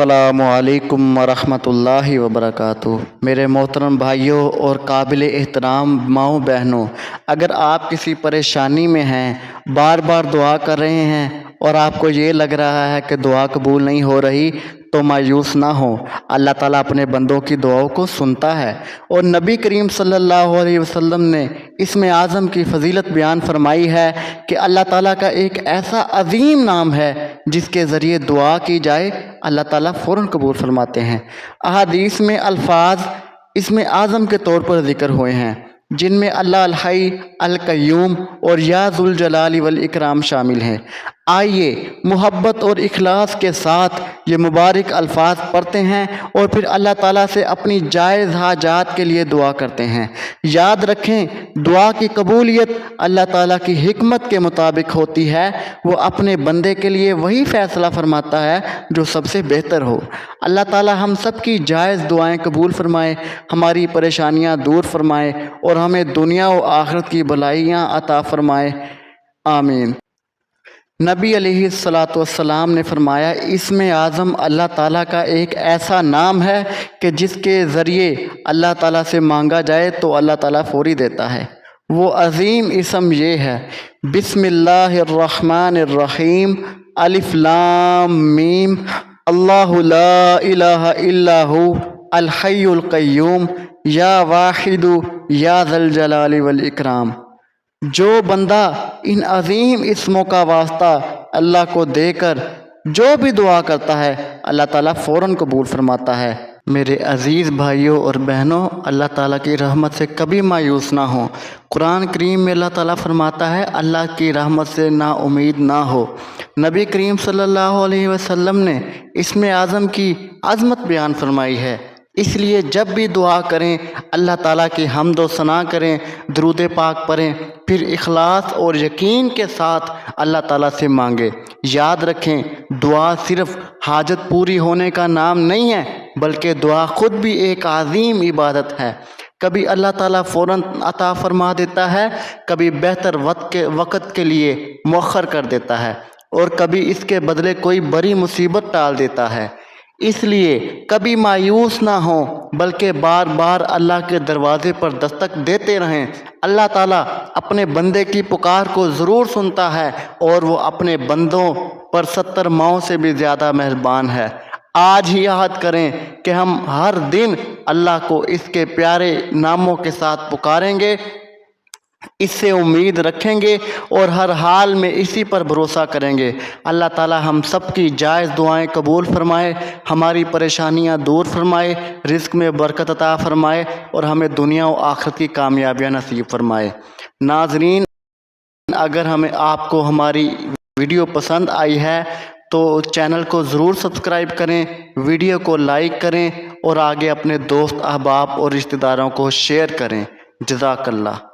अस्सलामु अलैकुम वरहमतुल्लाहि वबरकातुहू। मेरे मोहतरम भाइयों और काबिल एहतराम माओ बहनों, अगर आप किसी परेशानी में हैं, बार बार दुआ कर रहे हैं और आपको ये लग रहा है कि दुआ कबूल नहीं हो रही, तो मायूस ना हो। अल्लाह ताला अपने बंदों की दुआओं को सुनता है। और नबी करीम सल्लल्लाहु अलैहि वसल्लम ने इसमें आज़म की फ़जीलत बयान फरमाई है कि अल्लाह ताला का एक ऐसा अजीम नाम है जिसके ज़रिए दुआ की जाए अल्लाह ताला फ़ौरन कबूल फरमाते हैं। अहादीस में अल्फाज इसमें आज़म के तौर पर ज़िक्र हुए हैं, जिनमें अल्लाह अल हई अल क़य्यूम और या ज़ुल जलाली वल इकराम शामिल हैं। आइए मोहब्बत और इखलास के साथ ये मुबारक अल्फाज पढ़ते हैं और फिर अल्लाह ताला से अपनी जायज़ हाजात के लिए दुआ करते हैं। याद रखें, दुआ की कबूलियत अल्लाह ताला की हिकमत के मुताबिक होती है। वो अपने बंदे के लिए वही फ़ैसला फरमाता है जो सबसे बेहतर हो। अल्लाह ताला हम सब की जायज़ दुआएं कबूल फरमाए, हमारी परेशानियां दूर फरमाए और हमें दुनिया और आखिरत की भलाइयाँ अता फरमाए। आमीन। नबी अलैहिस्सलातु वस्सलाम ने फरमाया, इसमें आज़म अल्लाह ताला का एक ऐसा नाम है कि जिसके ज़रिए अल्लाह ताला से मांगा जाए तो अल्लाह ताला फ़ौरी देता है। वो अज़ीम इसम ये है, बिस्मिल्लाहिर्रहमानिर्रहीम, अलिफ लाम मीम, अल्लाहु ला इलाहा इल्ला हु अल हय्युल क़य्यूम, या वाहिदु या ज़ल जलाली वल इकराम। जो बंदा इन अजीम इस्मों का वास्ता अल्लाह को देकर जो भी दुआ करता है, अल्लाह ताला फ़ौरन कबूल फरमाता है। मेरे अज़ीज़ भाइयों और बहनों, अल्लाह ताला की रहमत से कभी मायूस ना हो। कुरान करीम में अल्लाह ताला फरमाता है, अल्लाह की रहमत से ना उम्मीद ना हो। नबी करीम सल्लल्लाहु अलैहि वसल्लम ने इसमें आज़म की अज़मत बयान फरमाई है। इसलिए जब भी दुआ करें, अल्लाह ताला की हम्द व सना करें, दुरूद पाक पढ़ें, फिर इखलास और यकीन के साथ अल्लाह ताला से मांगे। याद रखें, दुआ सिर्फ़ हाजत पूरी होने का नाम नहीं है, बल्कि दुआ ख़ुद भी एक अज़ीम इबादत है। कभी अल्लाह ताला फ़ौरन अता फरमा देता है, कभी बेहतर वक़्त के लिए मुअख्खर कर देता है और कभी इसके बदले कोई बड़ी मुसीबत टाल देता है। इसलिए कभी मायूस ना हो, बल्कि बार बार अल्लाह के दरवाज़े पर दस्तक देते रहें। अल्लाह ताला अपने बंदे की पुकार को ज़रूर सुनता है और वो अपने बंदों पर 70 माओं से भी ज़्यादा मेहरबान है। आज ही याद करें कि हम हर दिन अल्लाह को इसके प्यारे नामों के साथ पुकारेंगे, इससे उम्मीद रखेंगे और हर हाल में इसी पर भरोसा करेंगे। अल्लाह ताला हम सब की जायज़ दुआएं कबूल फरमाए, हमारी परेशानियां दूर फरमाए, रिज़्क़ में बरकत अता फरमाए और हमें दुनिया और आखिरत की कामयाबियां नसीब फरमाए। नाज़रीन, अगर आपको हमारी वीडियो पसंद आई है तो चैनल को ज़रूर सब्सक्राइब करें, वीडियो को लाइक करें और आगे अपने दोस्त, अहबाब और रिश्तेदारों को शेयर करें। जज़ाकल्लाह।